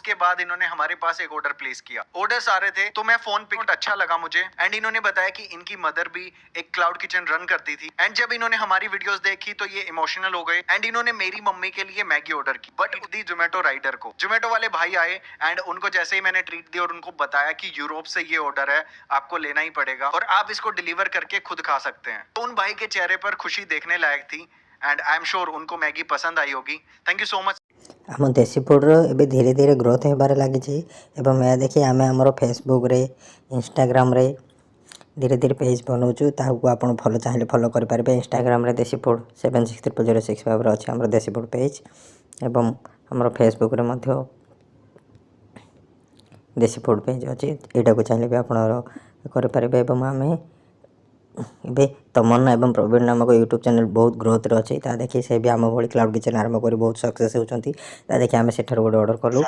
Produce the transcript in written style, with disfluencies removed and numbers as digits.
उसके बाद इन्होंने हमारे पास एक ऑर्डर प्लेस किया। ऑर्डर्स आ रहे थे तो मैं फोन पे अच्छा लगा मुझे, एंड इन्होंने बताया कि इनकी मदर भी एक क्लाउड किचन रन करती थी, एंड जब इन्होंने हमारी वीडियोस देखी तो ये इमोशनल हो गए, एंड इन्होंने मेरी मम्मी के लिए मैगी ऑर्डर की, बट दी जोमेटो राइडर को। जोमेटो वाले भाई आए एंड उनको जैसे ही मैंने ट्रीट दी और उनको बताया कि यूरोप से ये ऑर्डर है, आपको लेना ही पड़ेगा और आप इसको डिलीवर करके खुद खा सकते हैं, तो उन भाई के चेहरे पर खुशी देखने लायक थी, एंड आई एम श्योर उनको मैगी पसंद आई होगी। Thank you so much. आम देसी फूड्र एवं धीरे धीरे ग्रोथ होबार लगी एवं यह देखिए आम आमर फेसबुक रे इंस्टाग्राम रे धीरे धीरे पेज बनाऊँ ताकू आप फॉलो चाहिए फॉलो करेंगे। इंस्टाग्राम रे देसी फूड 763065 अच्छे आम देसी फूड पेज एवं आम फेसबुक रे मध्य देसी फूड पेज अच्छी, यहाँ को चाहिए भी आप करेंगे। आम ए तमन्ना एवं प्रवीण नामक यूट्यूब चैनल बहुत ग्रोथ रे अच्छी, देखिए से भी आम भाई क्लाउड किचन आरंभ कर बहुत सक्सेस होती। देखिए आम से गोटे ऑर्डर कलु।